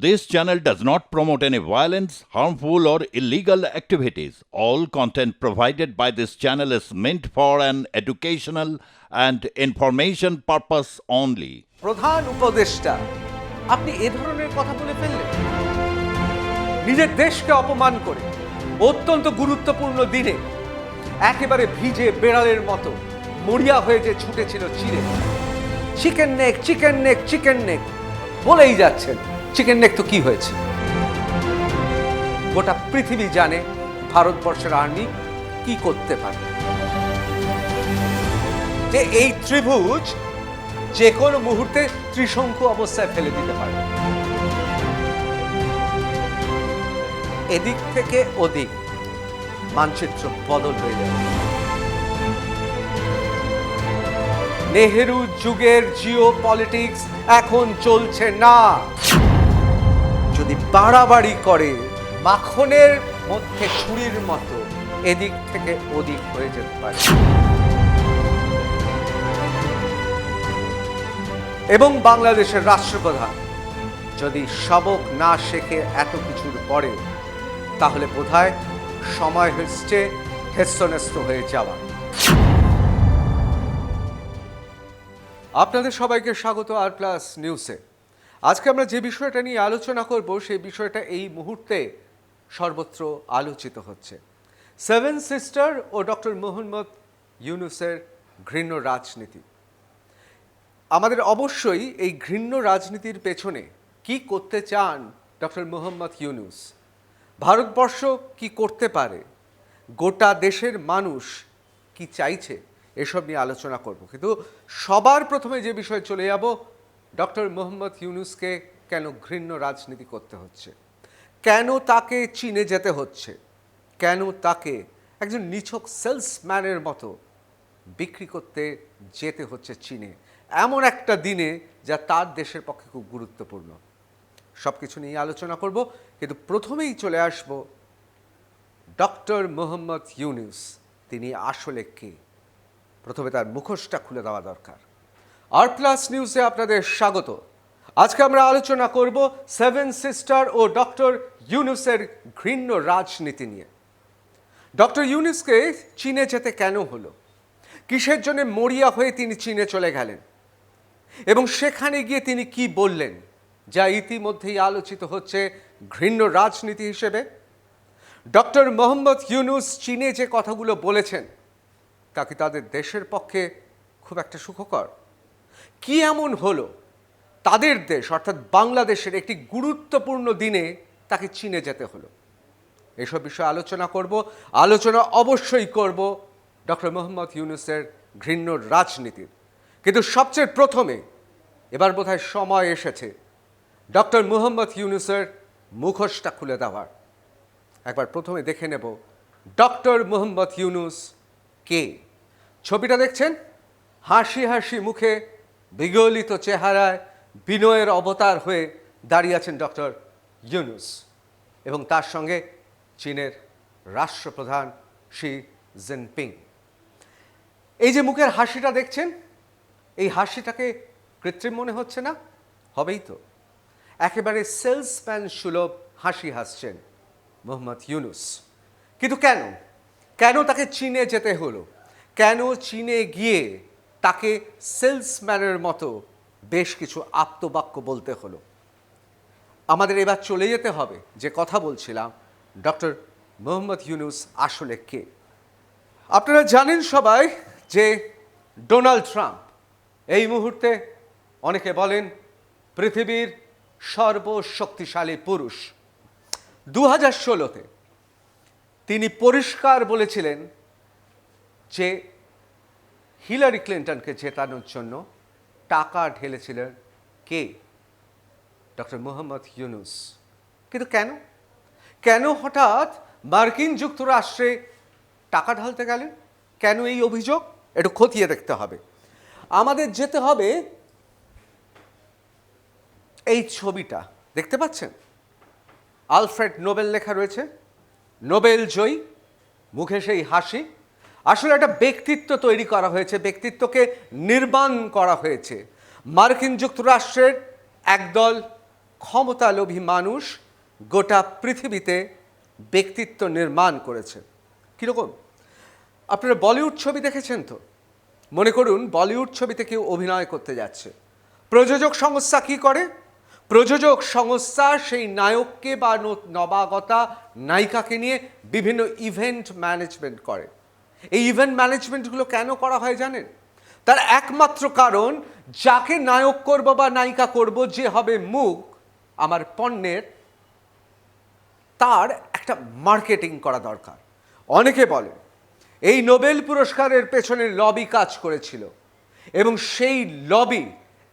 This channel does not promote any violence, harmful, or illegal activities. All content provided by this channel is meant for an educational and information purpose only. প্রধান উপদেষ্টা আপনি এ ধরনের কথা বলে ফেললেন নিজের দেশকে অপমান করে অত্যন্ত গুরুত্বপূর্ণ দিনে একেবারে ভিজে বেড়ালের মতো মরিয়া হয়ে যে ছুটেছিল চিড়ে chicken neck chicken neck chicken neck বলেই যাচ্ছেন চিকেন নেক তো কি হয়েছে গোটা পৃথিবী জানে ভারতবর্ষের আর্মি কি করতে পারে যে এই ত্রিভুজ যে কোনো মুহূর্তে ত্রিশঙ্কু অবস্থায় ফেলে দিতে পারে এদিক থেকে ওদিক মানচিত্র বদল হয়ে যাবে নেহেরু যুগের জিও পলিটিক্স এখন চলছে না যদি বাড়াবাড়ি করে মাখনের মধ্যে ছুরির মতো এদিক থেকে ওদিক হয়ে যেতে পারে এবং বাংলাদেশের রাষ্ট্রপ্রধান যদি সবক না শেখে এত কিছুর পরে তাহলে বোধহয় সময় হচ্ছে হেস্তনেস্ত হয়ে যাওয়া আপনাদের সবাইকে স্বাগত আর প্লাস নিউজে আজকে আমরা যে বিষয়টা নিয়ে আলোচনা করব সেই বিষয়টা এই মুহূর্তে সর্বত্র আলোচিত হচ্ছে সেভেন সিস্টার ও ডক্টর মোহাম্মদ ইউনূসের ঘৃণ্য রাজনীতি আমাদের অবশ্যই এই ঘৃণ্য রাজনীতির পেছনে কি করতে চান ডক্টর মোহাম্মদ ইউনূস ভারতবর্ষ কি করতে পারে গোটা দেশের মানুষ কি চাইছে এসব নিয়ে আলোচনা করব কিন্তু সবার প্রথমে যে বিষয়ে চলে যাব ডক্টর মোহাম্মদ ইউনূসকে কেন ঘৃণ্য রাজনীতি করতে হচ্ছে কেন তাকে চীনে যেতে হচ্ছে কেন তাকে একজন নিছক সেলসম্যানের মতো বিক্রি করতে যেতে হচ্ছে চীনে এমন একটা দিনে যা তার দেশের পক্ষে খুব গুরুত্বপূর্ণ সব কিছু নিয়ে আলোচনা করব কিন্তু প্রথমেই চলে আসব ডক্টর মোহাম্মদ ইউনূস তিনি আসলে কে প্রথমে তার মুখোশটা খুলে দেওয়া দরকার আর প্লাস নিউজে আপনাদের স্বাগত আজকে আমরা আলোচনা করব সেভেন সিস্টার ও ডক্টর ইউনূসের ঘৃণ্য রাজনীতি নিয়ে ডক্টর ইউনূসকে চীনে যেতে কেন হলো কিসের জন্য মরিয়া হয়ে তিনি চীনে চলে গেলেন এবং সেখানে গিয়ে তিনি কি বললেন যা ইতিমধ্যেই আলোচিত হচ্ছে ঘৃণ্য রাজনীতি হিসেবে ডক্টর মোহাম্মদ ইউনূস চীনে যে কথাগুলো বলেছেন তা কি তাদের দেশের পক্ষে খুব একটা সুখকর কি এমন হলো তাদের দেশ অর্থাৎ বাংলাদেশের একটি গুরুত্বপূর্ণ দিনে তাকে চীনে যেতে হলো এসব বিষয়ে আলোচনা করব আলোচনা অবশ্যই করব ডক্টর মোহাম্মদ ইউনূসের ঘৃণ্য রাজনীতির কিন্তু সবচেয়ে প্রথমে এবার বোধহয় সময় এসেছে ডক্টর মোহাম্মদ ইউনূসের মুখোশটা খুলে দেওয়ার একবার প্রথমে দেখে নেব ডক্টর মোহাম্মদ ইউনূস কে ছবিটা দেখছেন হাসি হাসি মুখে বিগলিত চেহারায় বিনয়ের অবতার হয়ে দাঁড়িয়ে আছেন ডক্টর ইউনূস এবং তার সঙ্গে চীনের রাষ্ট্রপ্রধান শি জিনপিং এই যে মুখের হাসিটা দেখছেন এই হাসিটাকে কৃত্রিম মনে হচ্ছে না হবেই তো একেবারে সেলসম্যান সুলভ হাসি হাসছেন মোহাম্মদ ইউনূস কিন্তু কেন কেন তাকে চীনে যেতে হলো কেন চীনে গিয়ে তাকে সেলসম্যানের মতো বেশ কিছু আপ্তবাক্য বলতে হলো আমাদের এবার চলে যেতে হবে যে কথা বলছিলাম ডক্টর মোহাম্মদ ইউনূস আসলে কে আপনারা জানেন সবাই যে ডোনাল্ড ট্রাম্প এই মুহূর্তে অনেকে বলেন পৃথিবীর সর্বশক্তিশালী পুরুষ 2016-তে তিনি পরিষ্কার বলেছিলেন যে হিলারি ক্লিন্টনকে জেতানোর জন্য টাকা ঢেলেছিলেন কে ডক্টর মোহাম্মদ ইউনূস কিন্তু কেন কেন হঠাৎ মার্কিন যুক্তরাষ্ট্রে টাকা ঢালতে গেলেন কেন এই অভিযোগ একটু খতিয়ে দেখতে হবে আমাদের যেতে হবে এই ছবিটা দেখতে পাচ্ছেন আলফ্রেড নোবেল লেখা রয়েছে নোবেল জয়ী মুখে সেই হাসি আসলে একটা ব্যক্তিত্ব তৈরি করা হয়েছে ব্যক্তিত্বকে নির্মাণ করা হয়েছে মার্কিন যুক্তরাষ্ট্রের একদল ক্ষমতালোভী মানুষ গোটা পৃথিবীতে ব্যক্তিত্ব নির্মাণ করেছে। কীরকম? আপনারা বলিউড ছবি দেখেছেন তো? মনে করুন বলিউড ছবিতে কেউ অভিনয় করতে যাচ্ছে, প্রযোজক সংস্থা কি করে? প্রযোজক সংস্থা সেই নায়ককে বা নবাগতা নায়িকাকে নিয়ে বিভিন্ন ইভেন্ট ম্যানেজমেন্ট করে। এই ইভেন্ট ম্যানেজমেন্টগুলো কেন করা হয় জানেন? তার একমাত্র কারণ, যাকে নায়ক করব বা নায়িকা করব, যে হবে মুখ আমার পণ্যের, তার একটা মার্কেটিং করা দরকার। অনেকে বলে এই নোবেল পুরস্কারের পেছনে লবি কাজ করেছিল, এবং সেই লবি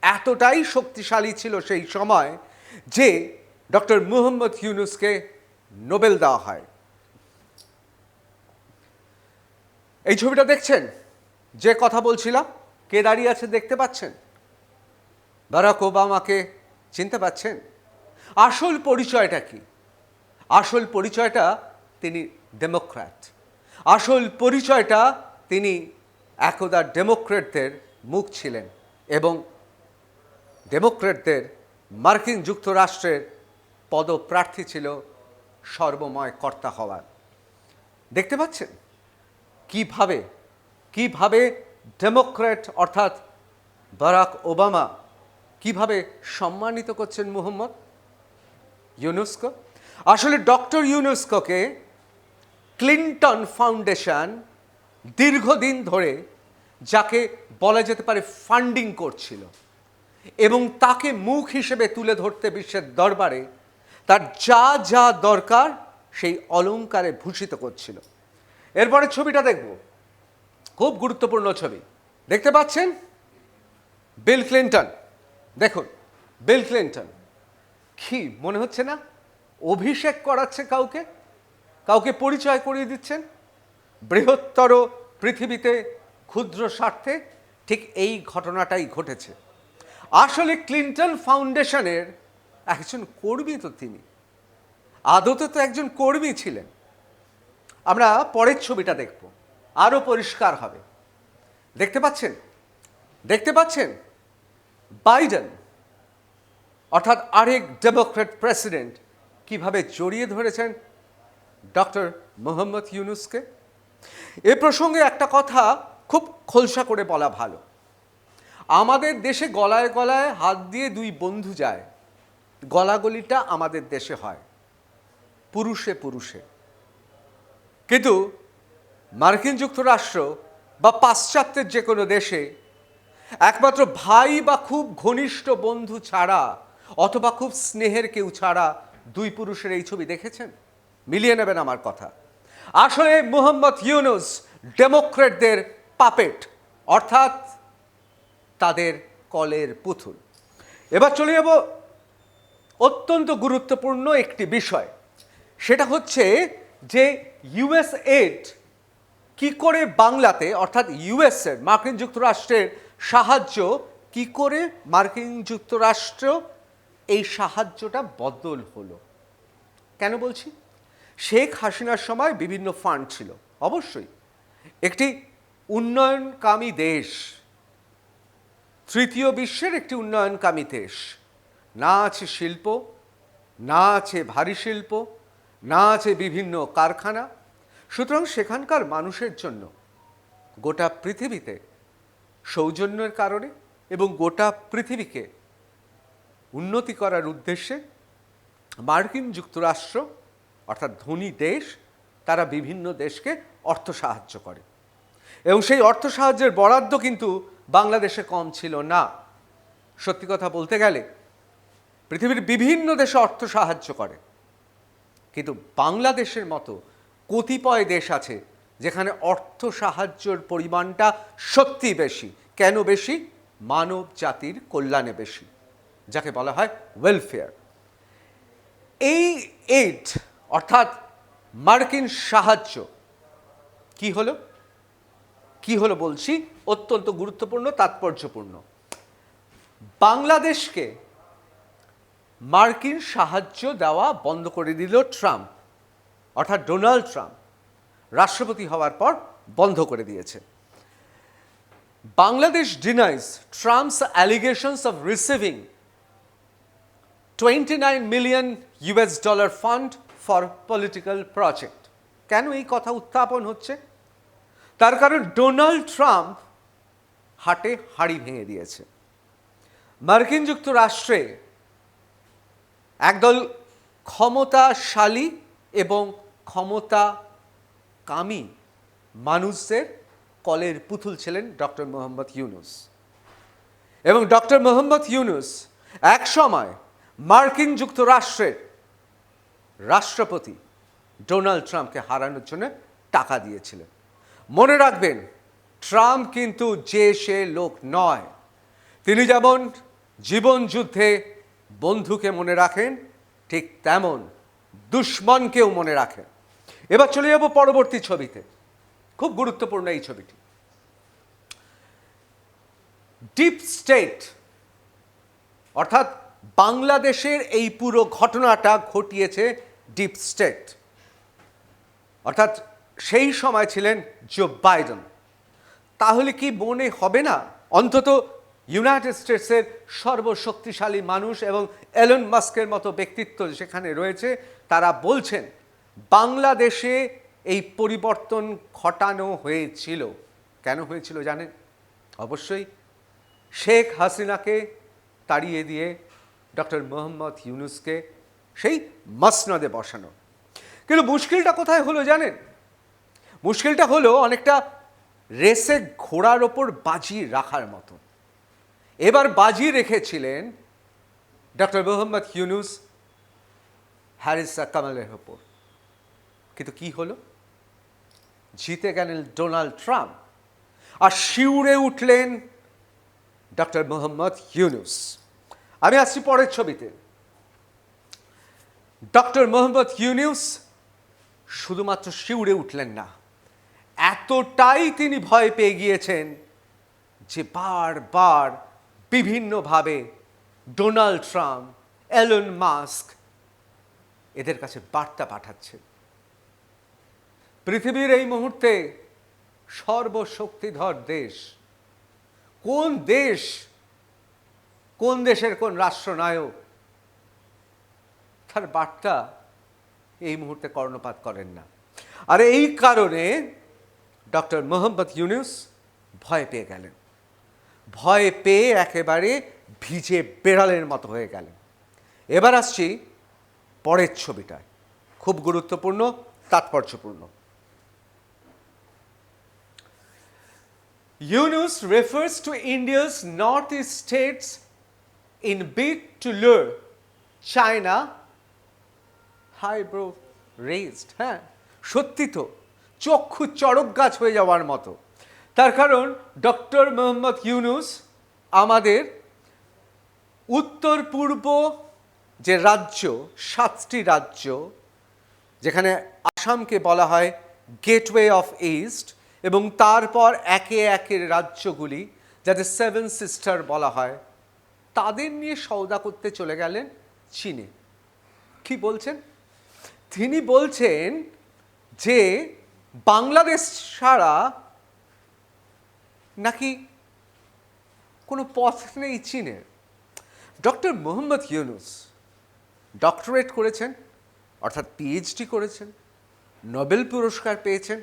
এতটাই শক্তিশালী ছিল সেই সময় যে ডক্টর মুহাম্মদ ইউনুসকে নোবেল দেওয়া হয়। এই ছবিটা দেখছেন, যে কথা বলছিলাম, কে দাঁড়িয়ে আছে দেখতে পাচ্ছেন? বারাক ওবামাকে চিনতে পাচ্ছেন? আসল পরিচয়টা কি? আসল পরিচয়টা তিনি ডেমোক্র্যাট। আসল পরিচয়টা তিনি একদা ডেমোক্রেটদের মুখ ছিলেন, এবং ডেমোক্রেটদের মার্কিন যুক্তরাষ্ট্রের পদপ্রার্থী ছিল সর্বময় কর্তা হওয়ার। দেখতে পাচ্ছেন কিভাবে কিভাবে ডেমোক্র্যাট অর্থাৎ বারাক ওবামা কিভাবে সম্মানিত করছেন মুহাম্মদ ইউনুসকে। আসলে ডক্টর ইউনুসকে ক্লিন্টন ফাউন্ডেশন দীর্ঘদিন ধরে, যাকে বলা যেতে পারে ফান্ডিং করছিল, এবং তাকে মুখ হিসেবে তুলে ধরতে বিশ্বের দরবারে তার যা যা দরকার সেই অলংকারে ভূষিত করছিল। এরপরে ছবিটা দেখব, খুব গুরুত্বপূর্ণ ছবি। দেখতে পাচ্ছেন বিল ক্লিন্টন। দেখুন বিল ক্লিন্টন, কি মনে হচ্ছে না অভিষেক করাচ্ছে কাউকে, কাউকে পরিচয় করিয়ে দিচ্ছেন বৃহত্তর পৃথিবীতে ক্ষুদ্র স্বার্থে? ঠিক এই ঘটনাটাই ঘটেছে। আসলে ক্লিন্টন ফাউন্ডেশনের একজন কর্মী তো তিনি, আদতে তো একজন কর্মী ছিলেন। আমরা পরের ছবিটা দেখব, আরও পরিষ্কার হবে। দেখতে পাচ্ছেন, দেখতে পাচ্ছেন বাইডেন অর্থাৎ আরেক ডেমোক্রেট প্রেসিডেন্ট কিভাবে জড়িয়ে ধরেছেন ডক্টর মুহাম্মদ ইউনুসকে। এ প্রসঙ্গে একটা কথা খুব খোলসা করে বলা ভালো। আমাদের দেশে গলায় গলায় হাত দিয়ে দুই বন্ধু যায়, গলাগলিটা আমাদের দেশে হয় পুরুষে পুরুষে, কিন্তু মার্কিন যুক্তরাষ্ট্র বা পাশ্চাত্যের যে কোনো দেশে একমাত্র ভাই বা খুব ঘনিষ্ঠ বন্ধু ছাড়া, অথবা খুব স্নেহের কেউ ছাড়া দুই পুরুষের এই ছবি দেখেছেন? মিলিয়ে নেবেন আমার কথা। আসলে মুহাম্মদ ইউনুস ডেমোক্রেটদের পাপেট, অর্থাৎ তাদের কলের পুতুল। এবার চলে যাব অত্যন্ত গুরুত্বপূর্ণ একটি বিষয়, সেটা হচ্ছে যে ইউএস এইড কি করে বাংলাতে, অর্থাৎ ইউএসের মার্কিন যুক্তরাষ্ট্রের সাহায্য কি করে মার্কিন যুক্তরাষ্ট্র এই সাহায্যটা বদল হলো। কেন বলছি? শেখ হাসিনার সময় বিভিন্ন ফান্ড ছিল, অবশ্যই একটি উন্নয়নকামী দেশ, তৃতীয় বিশ্বের একটি উন্নয়নকামী দেশ, না আছে শিল্প, না আছে ভারী শিল্প, না আছে বিভিন্ন কারখানা। সুতরাং সেখানকার মানুষের জন্য গোটা পৃথিবীতে সৌজন্যের কারণে এবং গোটা পৃথিবীকে উন্নতি করার উদ্দেশ্যে মার্কিন যুক্তরাষ্ট্র অর্থাৎ ধনী দেশ, তারা বিভিন্ন দেশকে অর্থ সাহায্য করে, এবং সেই অর্থ সাহায্যের বরাদ্দ কিন্তু বাংলাদেশে কম ছিল না। সত্যি কথা বলতে গেলে পৃথিবীর বিভিন্ন দেশে অর্থ সাহায্য করে, কিন্তু বাংলাদেশের মতো কতিপয় দেশ আছে যেখানে অর্থ সাহায্যের পরিমাণটা সত্যি বেশি। কেন বেশি? মানব জাতির কল্যাণে বেশি, যাকে বলা হয় ওয়েলফেয়ার। এই এইড অর্থাৎ মার্কিন সাহায্য কি হলো, কি হলো বলছি, অত্যন্ত গুরুত্বপূর্ণ, তাৎপর্যপূর্ণ। বাংলাদেশকে মার্কিন সাহায্য দেওয়া বন্ধ করে দিল ট্রাম্প, অর্থাৎ ডোনাল্ড ট্রাম্প রাষ্ট্রপতি হওয়ার পর বন্ধ করে দিয়েছে। Bangladesh denies Trump's allegations of receiving $29 million fund for political project. কেন এই কথা উত্থাপন হচ্ছে? তার কারণ ডোনাল্ড ট্রাম্প হাটে হাড়ি ভেঙে দিয়েছে। মার্কিন যুক্তরাষ্ট্রে একদল ক্ষমতাশালী এবং ক্ষমতাকামী মানুষদের কলের পুতুল ছিলেন ডক্টর মোহাম্মদ ইউনুস। এবং ডক্টর মোহাম্মদ ইউনুস এক সময় মার্কিন যুক্তরাষ্ট্রের রাষ্ট্রপতি ডোনাল্ড ট্রাম্পকে হারানোর জন্য টাকা দিয়েছিলেন। মনে রাখবেন, ট্রাম্প কিন্তু যে সে লোক নয়। তিনি যেমন জীবন যুদ্ধে বন্ধুকে মনে রাখেন, ঠিক তেমন দুশ্মনকেও মনে রাখেন। এবার চলে যাব পরবর্তী ছবিতে। খুব গুরুত্বপূর্ণ এই ছবিটি। ডিপ স্টেট অর্থাৎ বাংলাদেশের এই পুরো ঘটনাটা ঘটিয়েছে ডিপ স্টেট, অর্থাৎ সেই সময় ছিলেন জো বাইডেন। তাহলে কি মনে হবে না অন্তত ইউনাইটেড স্টেটসের সর্বশক্তিশালী মানুষ এবং এলন মাস্কের মতো ব্যক্তিত্ব সেখানে রয়েছে, তারা বলছেন বাংলাদেশে এই পরিবর্তন ঘটানো হয়েছিল। কেন হয়েছিল জানেন? অবশ্যই শেখ হাসিনাকে তাড়িয়ে দিয়ে ডক্টর মোহাম্মদ ইউনুসকে সেই মসনদে বসানো। কিন্তু মুশকিলটা কোথায় হলো জানেন? মুশকিলটা হলো অনেকটা রেসে ঘোড়ার ওপর বাজি রাখার মতো। এবার বাজি রেখেছিলেন ডক্টর মোহাম্মদ ইউনুস হ্যারিসা কামালের ওপর, কিন্তু কি হলো? জিতে গেলেন ডোনাল্ড ট্রাম্প আর শিউরে উঠলেন ডক্টর মোহাম্মদ ইউনুস। আমি আসছি পরের ছবিতে। ডক্টর মোহাম্মদ ইউনুস শুধুমাত্র শিউরে উঠলেন না, এতটাই তিনি ভয় পেয়ে গিয়েছেন যে বারবার বিভিন্নভাবে ডোনাল্ড ট্রাম্প, এলন মাস্ক এদের কাছে বার্তা পাঠাচ্ছেন। পৃথিবীর এই মুহূর্তে সর্বশক্তিধর দেশ কোন দেশ, কোন দেশের কোন রাষ্ট্রনায়ক তার বার্তা এই মুহূর্তে কর্ণপাত করেন না। আর এই কারণে ডক্টর মোহাম্মদ ইউনুস ভয় পেয়ে গেলেন, ভয় পেয়ে একেবারে ভিজে বেড়ালের মতো হয়ে গেলেন। এবার আসছি পরের ছবিটায়, খুব গুরুত্বপূর্ণ, তাৎপর্যপূর্ণ। Yunus refers to India's northeast states in bid to lure China eyebrow raised। হ্যাঁ, সত্যি তো, চক্ষু চড়ক গাছ হয়ে যাওয়ার মতো। তার কারণ ডক্টর মোহাম্মদ ইউনুস আমাদের উত্তর পূর্ব যে রাজ্য, 7টি রাজ্য, যেখানে আসামকে বলা হয় গেটওয়ে অফ ইস্ট, এবং তারপর একে একে রাজ্যগুলি যাদের 7 সিস্টার বলা হয়, তাদের নিয়ে সওদা করতে চলে গেলেন চীনে। কি বলছেন? তিনি বলছেন যে বাংলাদেশ ছাড়া নাকি কোনো পথ নেই চীনের। ডক্টর মোহাম্মদ ইউনুস ডক্টরেট করেছেন, অর্থাৎ পিএইচডি করেছেন, নোবেল পুরস্কার পেয়েছেন,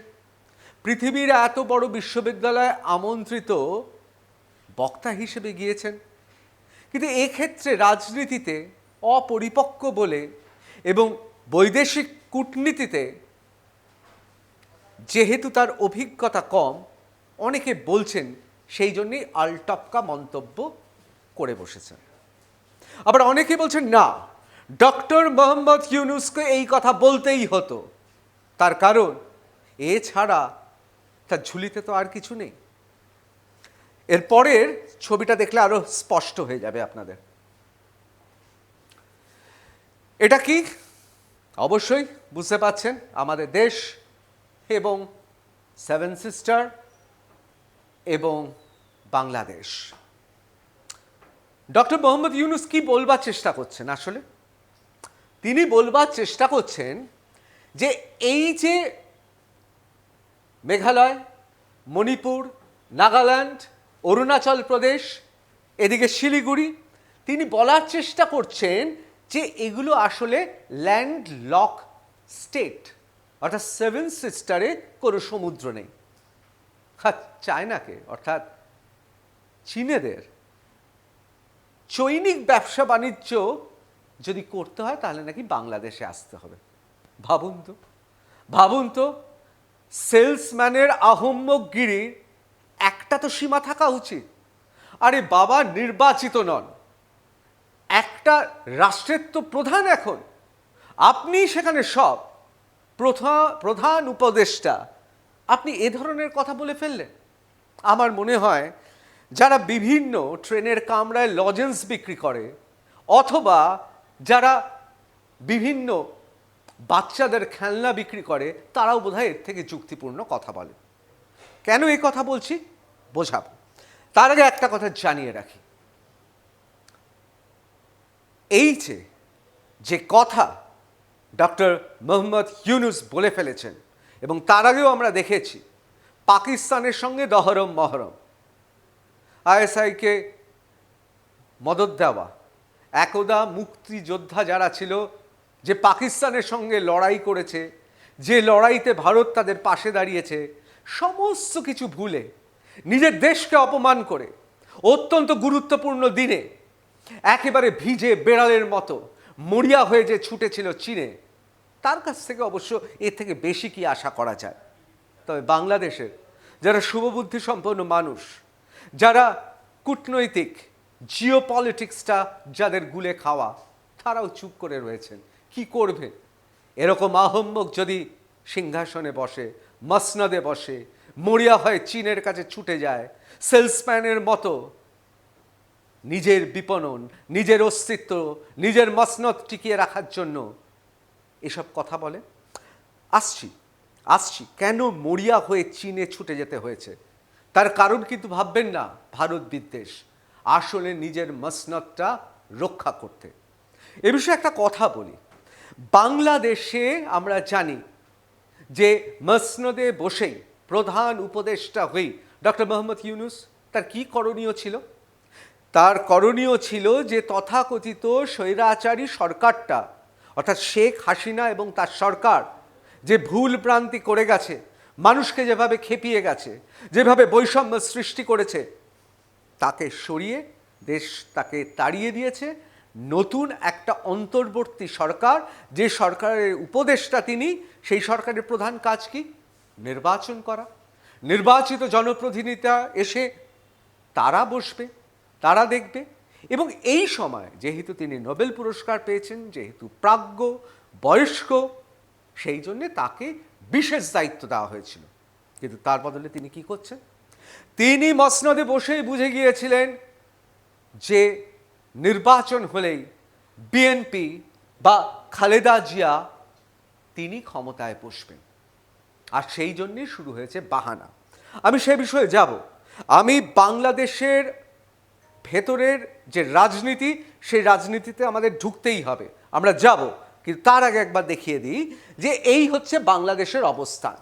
পৃথিবীর এত বড় বিশ্ববিদ্যালয়ে আমন্ত্রিত বক্তা হিসেবে গিয়েছেন, কিন্তু এক্ষেত্রে রাজনীতিতে অপরিপক্ক বলে এবং বৈদেশিক কূটনীতিতে যেহেতু তার অভিজ্ঞতা কম, অনেকে বলছেন সেই জন্যই আলটপকা মন্তব্য করে বসেছেন। আবার অনেকে বলছেন না, ডক্টর মোহাম্মদ ইউনুসকে এই কথা বলতেই হতো, তার কারণ এছাড়া তার ঝুলিতে তো আর কিছু নেই। এর পরের ছবিটা দেখলে আরো স্পষ্ট হয়ে যাবে আপনাদের। এটা কি? অবশ্যই বুঝতে পাচ্ছেন, আমাদের দেশ এবং 7 সিস্টার এবং বাংলাদেশ। ডক্টর মোহাম্মদ ইউনুস কি বলবার চেষ্টা করছেন? আসলে তিনি বলবার চেষ্টা করছেন যে এই যে মেঘালয়, মণিপুর, নাগাল্যান্ড, অরুণাচল প্রদেশ, এদিকে শিলিগুড়ি, তিনি বলার চেষ্টা করছেন যে এগুলো আসলে ল্যান্ডলক স্টেট, অর্থাৎ সেভেন সিস্টারে কোনো সমুদ্র নেই। আর চায়নাকে অর্থাৎ চীনেদের চৈনিক ব্যবসা বাণিজ্য যদি করতে হয় তাহলে নাকি বাংলাদেশে আসতে হবে। ভাবুন তো সেলসম্যানের আহম্মকগিরির একটা তো সীমা থাকা উচিত। আরে বাবা, নির্বাচিত নন, একটা রাষ্ট্রের তো প্রধান, এখন আপনি সেখানে সব প্রধান উপদেষ্টা, আপনি এ ধরনের কথা বলে ফেললেন। আমার মনে হয় যারা বিভিন্ন ট্রেনের কামরায় লজেন্স বিক্রি করে অথবা যারা বিভিন্ন বাচ্চাদের খেলনা বিক্রি করে তারাও বোধহয় এর থেকে যুক্তিপূর্ণ কথা বলে। কেন এই কথা বলছি বোঝাবো। তার আগে একটা কথা জানিয়ে রাখি, এই যে কথা ডক্টর মোহাম্মদ ইউনুস বলে ফেলেছেন, এবং তার আগেও আমরা দেখেছি পাকিস্তানের সঙ্গে দহরম মহরম, আইএসআইকে মদত দেওয়া, একদা মুক্তিযোদ্ধা যারা ছিল, যে পাকিস্তানের সঙ্গে লড়াই করেছে, যে লড়াইতে ভারত তাদের পাশে দাঁড়িয়েছে, সমস্ত কিছু ভুলে নিজের দেশকে অপমান করে অত্যন্ত গুরুত্বপূর্ণ দিনে একেবারে ভিজে বেড়ালের মতো মরিয়া হয়ে যে ছুটেছিল চীনে, তার কাছ থেকে অবশ্য এর থেকে বেশি কি আশা করা যায়। তবে বাংলাদেশের যারা শুভবুদ্ধি সম্পন্ন মানুষ, যারা কূটনৈতিক জিওপলিটিক্সটা যাদের গুলে খাওয়া, তারাও চুপ করে রয়েছেন। কি করবে? এরকম আহম্মক যদি সিংহাসনে বসে, মসনদে বসে, মরিয়া হয়ে চীনের কাছে ছুটে যায়, সেলসম্যানের মতো নিজের বিপণন, নিজের অস্তিত্ব, নিজের মসনদ টিকিয়ে রাখার জন্য এসব কথা বলে। আসছি কেন মরিয়া হয়ে চীনে ছুটে যেতে হয়েছে তার কারণ কিন্তু ভাববেন না ভারত বিদ্বেষ, আসলে নিজের মসনদটা রক্ষা করতে। এ বিষয়ে একটা কথা বলি, বাংলাদেশে আমরা জানি যে মসনদে বসেই প্রধান উপদেষ্টা হই ডক্টর মোহাম্মদ ইউনুস, তার কি করণীয় ছিল? তার করণীয় ছিল যে তথাকথিত স্বৈরাচারী সরকারটা, অর্থাৎ শেখ হাসিনা এবং তার সরকার যে ভুল ভ্রান্তি করে গেছে, মানুষকে যেভাবে খেপিয়ে গেছে, যেভাবে বৈষম্য সৃষ্টি করেছে, তাকে সরিয়ে দেশ তাকে তাড়িয়ে দিয়েছে। নতুন একটা অন্তর্বর্তী সরকার, যে সরকারের উপদেষ্টা তিনি, সেই সরকারের প্রধান কাজ কি? নির্বাচন করা। নির্বাচিত জনপ্রতিনিধিরা এসে তারা বসবে, তারা দেখবে, এবং এই সময় যেহেতু তিনি নোবেল পুরস্কার পেয়েছেন, যেহেতু প্রাজ্ঞ বয়স্ক, সেই জন্যে তাকে বিশেষ দায়িত্ব দেওয়া হয়েছিল। কিন্তু তার বদলে তিনি কি করছেন? তিনি মসনদে বসেই বুঝে গিয়েছিলেন যে নির্বাচন হলেই বিএনপি বা খালেদা জিয়া তিনি ক্ষমতায় বসবেন, আর সেই জন্যই শুরু হয়েছে বাহানা। আমি সে বিষয়ে যাব। আমি বাংলাদেশের ভেতরের যে রাজনীতি, সেই রাজনীতিতে আমাদের ঢুকতেই হবে, আমরা যাব, কিন্তু তার আগে একবার দেখিয়ে দিই যে এই হচ্ছে বাংলাদেশের অবস্থান।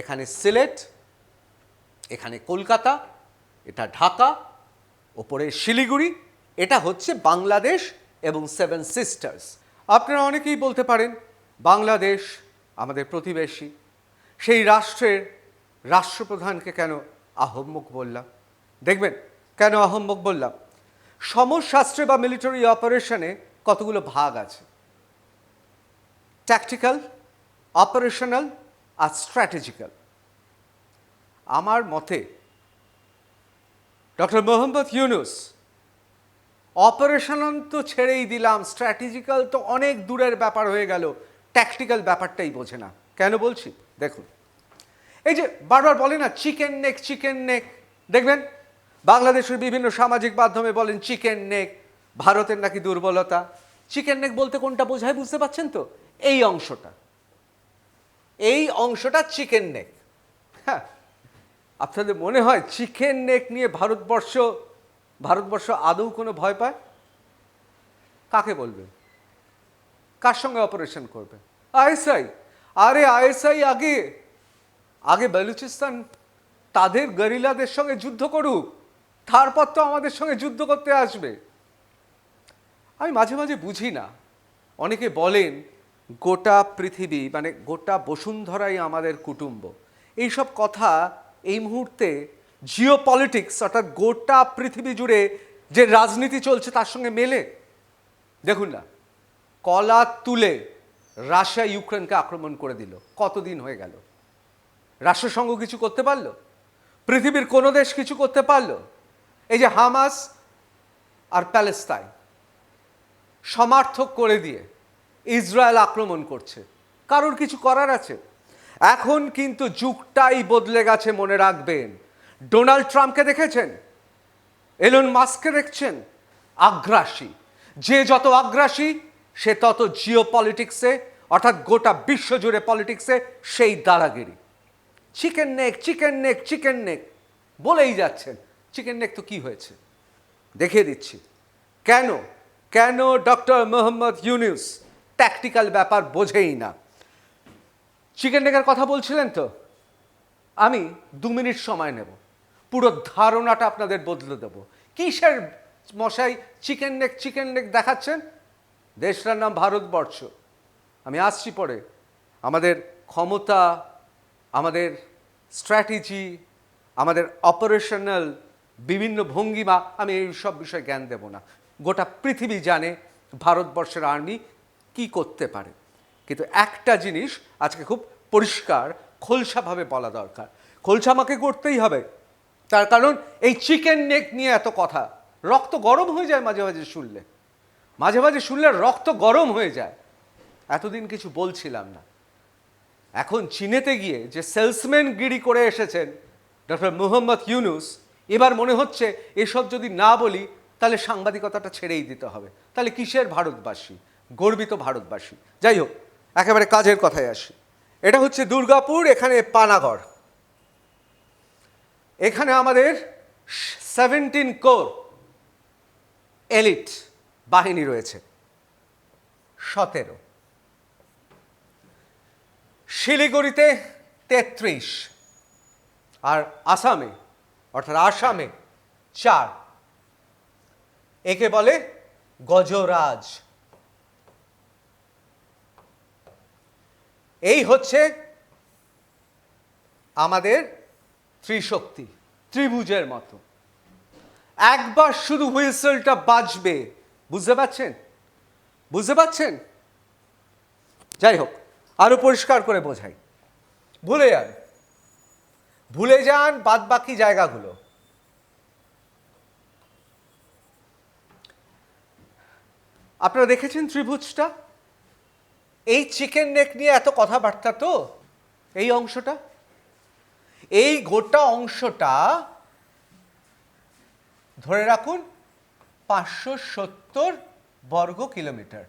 এখানে সিলেট, এখানে কলকাতা, এটা ঢাকা, ওপরে শিলিগুড়ি, এটা হচ্ছে বাংলাদেশ এবং সেভেন সিস্টার্স। আপনারা অনেকেই বলতে পারেন বাংলাদেশ আমাদের প্রতিবেশী, সেই রাষ্ট্রের রাষ্ট্রপ্রধানকে কেন আহম্মক বললাম? দেখবেন কেন আহম্মক বললাম। সমরশাস্ত্রে বা মিলিটারি অপারেশনে কতগুলো ভাগ আছে, ট্যাকটিক্যাল, অপারেশনাল আর স্ট্র্যাটেজিক্যাল। আমার মতে ডক্টর মোহাম্মদ ইউনুস অপারেশনাল তো ছেড়েই দিলাম, স্ট্র্যাটেজিক্যাল তো অনেক দূরের ব্যাপার হয়ে গেল, ট্যাকটিক্যাল ব্যাপারটাই বোঝে না। কেন বলছি দেখুন, এই যে বারবার বলে না চিকেন নেক, চিকেন নেক, দেখবেন বাংলাদেশের বিভিন্ন সামাজিক মাধ্যমে বলেন চিকেন নেক, ভারতের নাকি দুর্বলতা। চিকেন নেক বলতে কোনটা বোঝায় বুঝতে পারছেন তো? এই অংশটা চিকেন নেক। হ্যাঁ, আপনাদের মনে হয় চিকেন নেক নিয়ে ভারতবর্ষ আদৌ কোনো ভয় পায়? কাকে বলবে? কার সঙ্গে অপারেশন করবে? আইএসআই। আরে আইএসআই আগে বেলুচিস্তান তাদের গরিলাদের সঙ্গে যুদ্ধ করুক, তারপর তো আমাদের সঙ্গে যুদ্ধ করতে আসবে। আমি মাঝে মাঝে বুঝি না, অনেকে বলেন গোটা পৃথিবী মানে গোটা বসুন্ধরাই আমাদের কুটুম্ব, এইসব কথা এই মুহূর্তে জিও পলিটিক্স অর্থাৎ গোটা পৃথিবী জুড়ে যে রাজনীতি চলছে তার সঙ্গে মেলে? দেখুন না, কলা তুলে রাশিয়া ইউক্রেনকে আক্রমণ করে দিল, কতদিন হয়ে গেল? রাষ্ট্রসংঘ কিছু করতে পারলো? পৃথিবীর কোনো দেশ কিছু করতে পারলো? এই যে হামাস আর প্যালেস্তাইন সমার্থক করে দিয়ে ইসরায়েল আক্রমণ করছে, কারোর কিছু করার আছে? এখন কিন্তু যুগটাই বদলে গেছে, মনে রাখবেন। ডোনাল্ড ট্রাম্পকে দেখেছেন, এলন মাস্ককে দেখছেন, আগ্রাসী। যে যত আগ্রাসী সে তত জিও পলিটিক্সে অর্থাৎ গোটা বিশ্ব জুড়ে পলিটিক্সে সেই দাদাগিরি। Chicken neck, chicken neck, chicken neck বলেই যাচ্ছেন। চিকেন নেক তো কি হয়েছে দেখিয়ে দিচ্ছি। কেন কেন ডক্টর মোহাম্মদ ইউনূস ট্যাকটিক্যাল ব্যাপার বোঝেই না। চিকেন নেকের কথা বলছিলেন তো, আমি 2 মিনিট সময় নেব, পুরো ধারণাটা আপনাদের বদলে দেব। কিসের মশাই চিকেন নেক দেখাচ্ছেন? দেশটার নাম ভারতবর্ষ। আমি আসছি পরে। আমাদের ক্ষমতা, আমাদের স্ট্র্যাটেজি, আমাদের অপারেশনাল বিভিন্ন ভঙ্গিমা, আমি এই সব বিষয়ে জ্ঞান দেব না। গোটা পৃথিবী জানে ভারতবর্ষের আর্মি কি করতে পারে, কিন্তু একটা জিনিস আজকে খুব পরিষ্কার খোলসাভাবে বলা দরকার। খোলসা আমাকে করতেই হবে, তার কারণ এই চিকেন নেক নিয়ে এত কথা, রক্ত গরম হয়ে যায় মাঝে মাঝে শুনলে রক্ত গরম হয়ে যায়। এতদিন কিছু বলছিলাম না, এখন চীনেতে গিয়ে যে সেলসম্যান গিরি করে এসেছেন ডক্টর মোহাম্মদ ইউনূস, এবার মনে হচ্ছে এসব যদি না বলি তাহলে সাংবাদিকতাটা ছেড়েই দিতে হবে। তাহলে কিসের ভারতবাসী, গর্বিত ভারতবাসী? যাই হোক, একেবারে কাজের কথায় আসি। এটা হচ্ছে দুর্গাপুর, এখানে পানাগড়। এখানে আমাদের 17 কোর এলিট বাহিনী রয়েছে, 17। শিলিগুড়িতে 33, আর আসামে অর্থাৎ আসামে 4। একে বলে গজরাজ। এই হচ্ছে আমাদের ত্রিশক্তি, ত্রিভুজের মতো। একবার শুধু হুইসেলটা বাজবে, বুঝতে পারছেন? যাই হোক, আরো পরিষ্কার করে বোঝাই। ভুলে যান বাদ বাকি জায়গাগুলো। আপনারা দেখেছেন ত্রিভুজটা? এই চিকেন নেক নিয়ে এত কথাবার্তা তো, এই অংশটা, এই গোটা অংশটা ধরে রাখুন 570 বর্গ কিলোমিটার।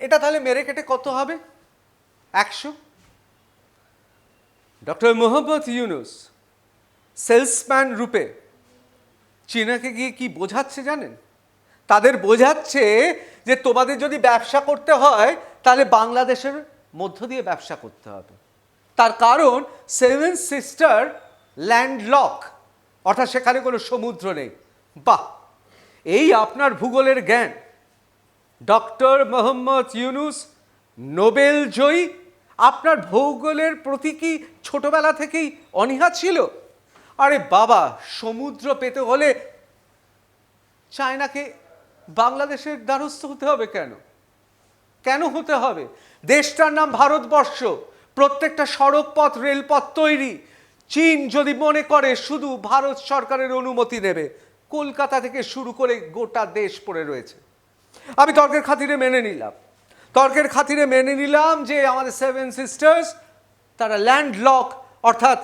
এটা তাহলে মেরে কেটে কত হবে? 100। ডক্টর মোহাম্মদ ইউনূস সেলসম্যান রূপে চীনাকে গিয়ে কি বোঝাচ্ছে জানেন? তাদের বোঝাচ্ছে যে তোমাদের যদি ব্যবসা করতে হয় তাহলে বাংলাদেশের মধ্য দিয়ে ব্যবসা করতে হবে। তার কারণ 7 সিস্টার ল্যান্ডলক, অর্থাৎ সেখানে কোনো সমুদ্র নেই। বাহ, এই আপনার ভূগোলের জ্ঞান। ডক্টর মোহাম্মদ ইউনূস নোবেল জয়ী, আপনার ভূগোলের প্রতি কি ছোটবেলা থেকেই অনীহা ছিল? আরে বাবা, সমুদ্র পেতে হলে চায়নাকে বাংলাদেশের দ্বারস্থ হতে হবে কেন হতে হবে? দেশটার নাম ভারতবর্ষ, প্রত্যেকটা সড়ক পথ, রেলপথ তৈরি। চীন যদি মনে করে শুধু ভারত সরকারের অনুমতি নেবে, কলকাতা থেকে শুরু করে গোটা দেশ পড়ে রয়েছে। আমি তর্কের খাতিরে মেনে নিলাম যে আমাদের 7 সিস্টার্স তারা ল্যান্ডলক, অর্থাৎ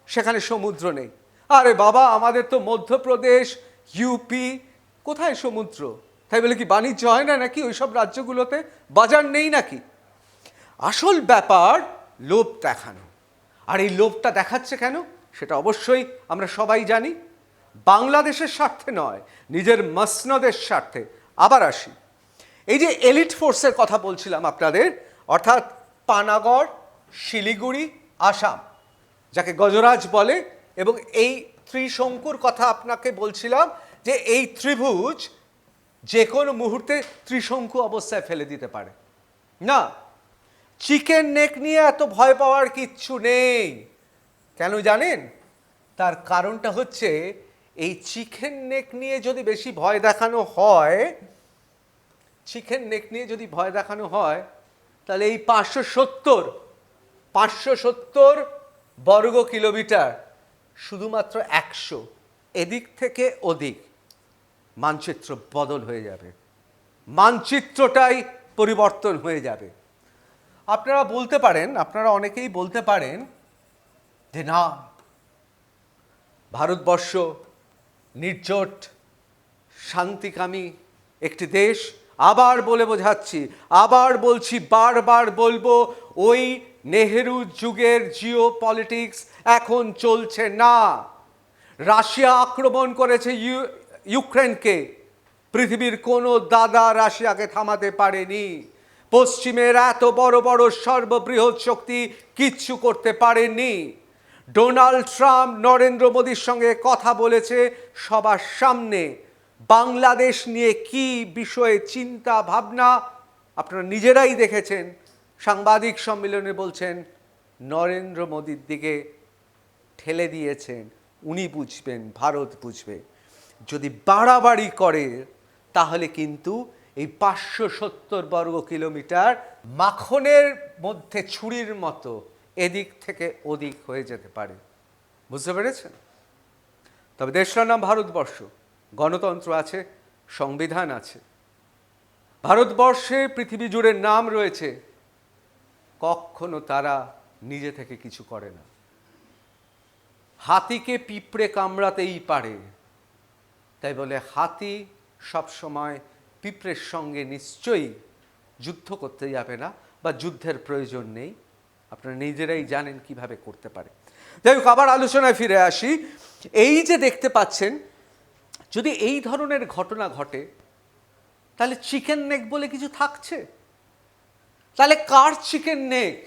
সেখানে সমুদ্র নেই। আরে বাবা, আমাদের তো মধ্যপ্রদেশ, ইউপি, কোথায় সমুদ্র? তাই বলে কি বাণিজ্য হয় না নাকি ওইসব রাজ্যগুলোতে? বাজার নেই নাকি? আসল ব্যাপার লোভ দেখানো। আর এই লোভটা দেখাচ্ছে কেন সেটা অবশ্যই আমরা সবাই জানি। বাংলাদেশের স্বার্থে নয়, নিজের মসনদের স্বার্থে। আবার আসি, এই যে এলিট ফোর্সের কথা বলছিলাম আপনাদের, অর্থাৎ পানাগড়, শিলিগুড়ি, আসাম, যাকে গজরাজ বলে, এবং এই ত্রিশঙ্কুর কথা আপনাকে বলছিলাম যে এই ত্রিভুজ যে কোনো মুহূর্তে ত্রিশঙ্কু অবস্থায় ফেলে দিতে পারে। না, চিকেন নেক নিয়ে এত ভয় পাওয়ার কিচ্ছু নেই। কেন জানেন? তার কারণটা হচ্ছে এই চিকেন নেক নিয়ে যদি বেশি ভয় দেখানো হয়, চিকেন নেক নিয়ে যদি ভয় দেখানো হয়, তাহলে এই 570 বর্গ কিলোমিটার শুধুমাত্র 100 এদিক থেকে ওদিক মানচিত্র বদল হয়ে যাবে, মানচিত্রটাই পরিবর্তন হয়ে যাবে। আপনারা বলতে পারেন, আপনারা অনেকেই বলতে পারেন যে না, ভারতবর্ষ নির্জোট শান্তিকামী একটি দেশ। আবার বলে বোঝাচ্ছি, আবার বলছি, বারবার বলবো, ওই নেহেরু যুগের জিও পলিটিক্স এখন চলছে না। রাশিয়া আক্রমণ করেছে ইউক্রেনকে, পৃথিবীর কোনো দাদা রাশিয়াকে থামাতে পারেনি। পশ্চিমের এত বড় বড় সর্ববৃহৎ শক্তি কিচ্ছু করতে পারেনি। ডোনাল্ড ট্রাম্প নরেন্দ্র মোদীর সঙ্গে কথা বলেছে সবার সামনে। বাংলাদেশ নিয়ে কি বিষয়ে চিন্তা ভাবনা আপনারা নিজেরাই দেখেছেন। সাংবাদিক সম্মেলনে বলছেন নরেন্দ্র মোদীর দিকে ঠেলে দিয়েছেন, উনি বুঝবেন, ভারত বুঝবে। যদি বাড়াবাড়ি করে তাহলে কিন্তু এই 570 বর্গ কিলোমিটার মাখনের মধ্যে ছুরির মতো এদিক থেকে ওদিক হয়ে যেতে পারে। বুঝতে পেরেছেন? তবে দেশটার নাম ভারতবর্ষ, গণতন্ত্র আছে, সংবিধান আছে। ভারতবর্ষে পৃথিবী জুড়ে নাম রয়েছে, কখনো তারা নিজে থেকে কিছু করে না। হাতিকে পিঁপড়ে কামড়াতেই পারে, তাই বলে হাতি সবসময় পিঁপড়ের সঙ্গে নিশ্চয়ই যুদ্ধ করতে যাবে না, বা যুদ্ধের প্রয়োজন নেই। আপনারা নিজেরাই জানেন কিভাবে করতে পারে। যাই হোক, আবার আলোচনায় ফিরে আসি। এই যে দেখতে পাচ্ছেন, যদি এই ধরনের ঘটনা ঘটে তাহলে চিকেন নেক বলে কিছু থাকছে? তাহলে কার চিকেন নেক?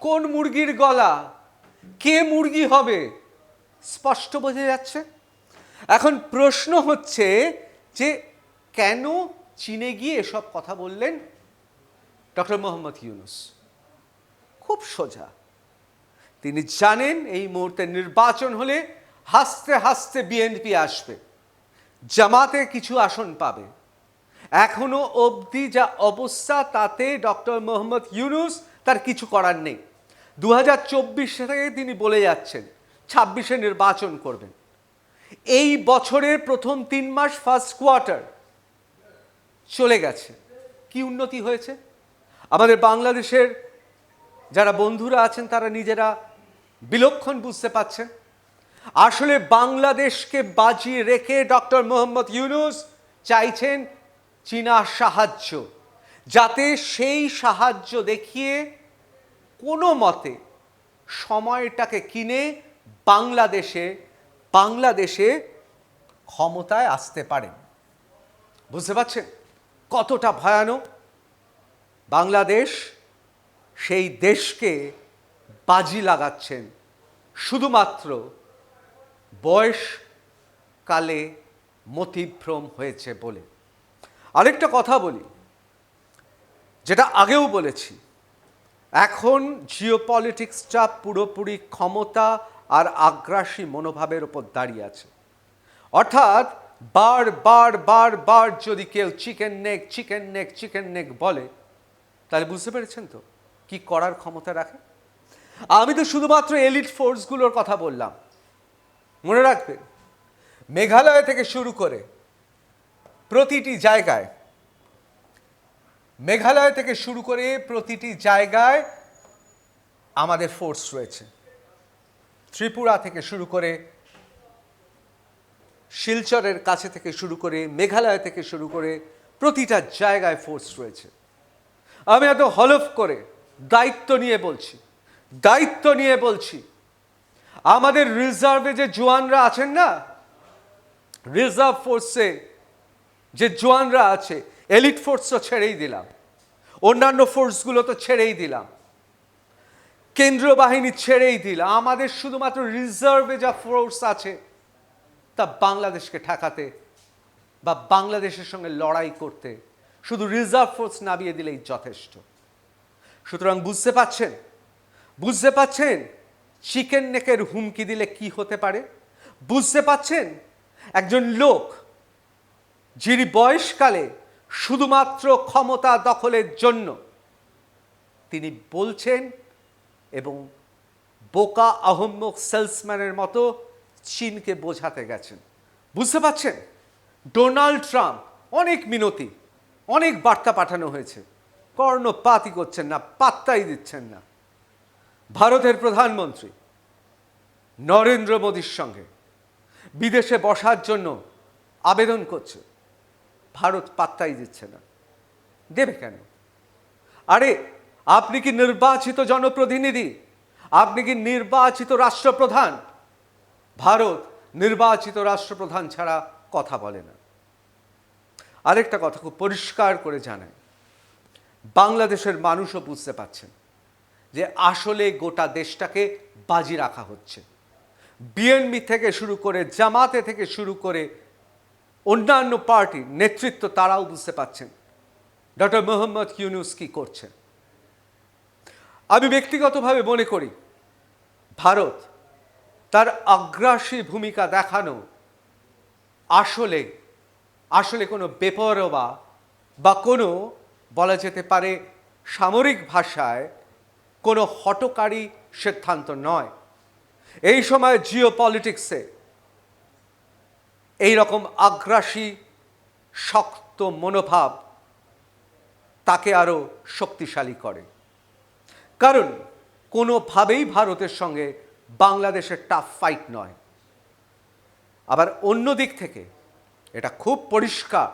কোন মুরগির গলা? কে মুরগি হবে? স্পষ্ট বোঝা যাচ্ছে। এখন প্রশ্ন হচ্ছে যে কেন চীনে গিয়ে এসব কথা বললেন ডক্টর মোহাম্মদ ইউনূস? খুব সোজা, তিনি জানেন এই মুহূর্তে নির্বাচন হলে হাসতে হাসতে বিএনপি আসবে, জামাতে কিছু আসন পাবে। এখনো অবধি যা অবস্থা, তাতে ডক্টর মোহাম্মদ ইউনূস তার কিছু করার নেই। 2024 থেকে তিনি বলে যাচ্ছেন 26-এ নির্বাচন করবেন। এই বছরের প্রথম 3 মাস, ফার্স্ট কোয়ার্টার চলে গেছে। কি উন্নতি হয়েছে? আমাদের বাংলাদেশের যারা বন্ধুরা আছেন তারা নিজেরা বিলক্ষণ বুঝতে পারছেন। আসলে বাংলাদেশকে বাজিয়ে রেখে ডক্টর মোহাম্মদ ইউনূস চাইছেন চীনা সাহায্য, যাতে সেই সাহায্য দেখিয়ে কোনো মতে সময়টাকে কিনে বাংলাদেশে ক্ষমতায় আসতে পারেন। বুঝতে পারছেন কতটা ভয়ানক? বাংলাদেশ সেই দেশকে বাজি লাগাচ্ছেন শুধুমাত্র বয়সকালে মতিভ্রম হয়েছে বলে। আরেকটা কথা বলি, যেটা আগেও বলেছি, এখন জিওপলিটিক্সটা পুরোপুরি ক্ষমতা আর আগ্রাসী মনোভাবের ওপর দাঁড়িয়ে আছে। অর্থাৎ বার যদি কেউ চিকেন নেক বলে, তাহলে বুঝতে পেরেছেন তো কি করার ক্ষমতা রাখে। আমি তো শুধুমাত্র এলিট ফোর্সগুলোর কথা বললাম। মনে রাখবেন, মেঘালয় থেকে শুরু করে প্রতিটি জায়গায় আমাদের ফোর্স রয়েছে। ত্রিপুরা থেকে শুরু করে, শিলচরের কাছে থেকে শুরু করে, মেঘালয় থেকে শুরু করে প্রতিটা জায়গায় ফোর্স রয়েছে। আমি এত হলফ করে দায়িত্ব নিয়ে বলছি, আমাদের রিজার্ভে যে জওয়ানরা আছেন না, রিজার্ভ ফোর্সে যে জওয়ানরা আছে, এলিট ফোর্স তো ছেড়েই দিলাম, অন্যান্য ফোর্সগুলো তো ছেড়েই দিলাম, কেন্দ্রীয় বাহিনী ছেড়েই দিলাম, আমাদের শুধুমাত্র রিজার্ভে যা ফোর্স আছে তা বাংলাদেশকে ঠেকাতে বা বাংলাদেশের সঙ্গে লড়াই করতে শুধু রিজার্ভ ফোর্স নামিয়ে দিলেই যথেষ্ট। সুতরাং বুঝতে পাচ্ছেন চিকেন নেকের হুমকি দিলে কি হতে পারে? বুঝতে পাচ্ছেন একজন লোক যিনি বয়সকালে শুধুমাত্র ক্ষমতা দখলের জন্য তিনি বলছেন এবং বোকা আহম্মক সেলসম্যানের মতো চীনকে বোঝাতে গেছেন। বুঝতে পাচ্ছেন ডোনাল্ড ট্রাম্প অনেক মিনতি, অনেক বার্তা পাঠানো হয়েছে, কর্ণপাতই করছেন না, পাত্তাই দিচ্ছেন না। ভারতের প্রধানমন্ত্রী নরেন্দ্র মোদীর সঙ্গে বিদেশে বসার জন্য আবেদন করছে, ভারত পাত্তাই দিচ্ছে না। দেবে কেন? আরে আপনি কি নির্বাচিত জনপ্রতিনিধি? আপনি কি নির্বাচিত রাষ্ট্রপ্রধান? ভারত নির্বাচিত রাষ্ট্রপ্রধান ছাড়া কথা বলে না। আরেকটা কথা খুব পরিষ্কার করে জানায়, বাংলাদেশের মানুষও বুঝতে পাচ্ছেন যে আসলে গোটা দেশটাকে বাজি রাখা হচ্ছে। বিএনপি থেকে শুরু করে, জামাতে থেকে শুরু করে অন্যান্য পার্টির নেতৃত্ব তারাও বুঝতে পাচ্ছেন ডক্টর মোহাম্মদ ইউনূস কি করছেন। আমি ব্যক্তিগতভাবে মনে করি ভারত তার আগ্রাসী ভূমিকা দেখানো আসলে কোনো বেপরোয়া বা কোনো বলা যেতে পারে সামরিক ভাষায় কোনো হঠকারী সিদ্ধান্ত নয়। এই সময় জিও পলিটিক্সে এইরকম আগ্রাসী শক্ত মনোভাব তাকে আরও শক্তিশালী করে, কারণ কোনোভাবেই ভারতের সঙ্গে বাংলাদেশের টাফ ফাইট নয়। আবার অন্য দিক থেকে এটা খুব পরিষ্কার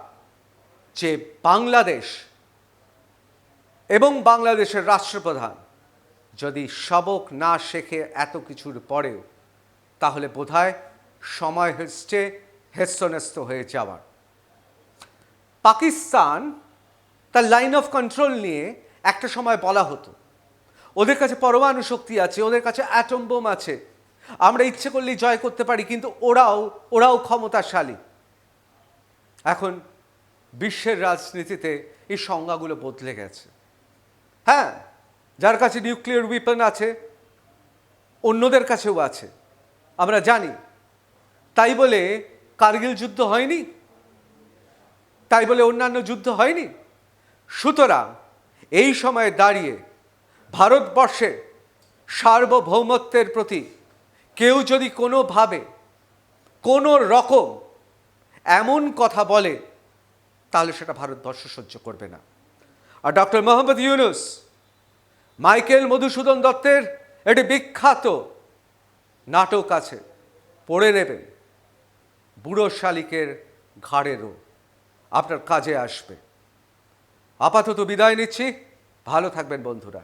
যে বাংলাদেশ এবং বাংলাদেশের রাষ্ট্রপ্রধান যদি সবক না শেখে এত কিছুর পরেও, তাহলে বোধহয় সময় হচ্ছে হেস্তনেস্ত হয়ে যাওয়ার। পাকিস্তান তার লাইন অফ কন্ট্রোল নিয়ে একটা সময় বলা হতো ওদের কাছে পরমাণু শক্তি আছে, ওদের কাছে অ্যাটম বোম আছে, আমরা ইচ্ছে করলেই জয় করতে পারি, কিন্তু ওরাও ক্ষমতাশালী। এখন বিশ্বের রাজনীতিতে এই সংজ্ঞাগুলো বদলে গেছে। হ্যাঁ, যার কাছে নিউক্লিয়ার ওয়েপন আছে অন্যদের কাছেও আছে, আমরা জানি। তাই বলে কার্গিল যুদ্ধ হয়নি, তাই বলে অন্যান্য যুদ্ধ হয়নি। সুতরাং এই সময়ে দাঁড়িয়ে ভারতবর্ষের সার্বভৌমত্বের প্রতি কেউ যদি কোনোভাবে কোনো রকম এমন কথা বলে, তাহলে সেটা ভারতবর্ষ সহ্য করবে না। আর ডক্টর মোহাম্মদ ইউনূস মাইকেল মধুসূদন দত্তের একটি বিখ্যাত নাটক আছে, পড়ে নেবেন, বুড়ো শালিকের ঘাড়েরও, আপনার কাজে আসবে। আপাতত বিদায় নিচ্ছি, ভালো থাকবেন বন্ধুরা।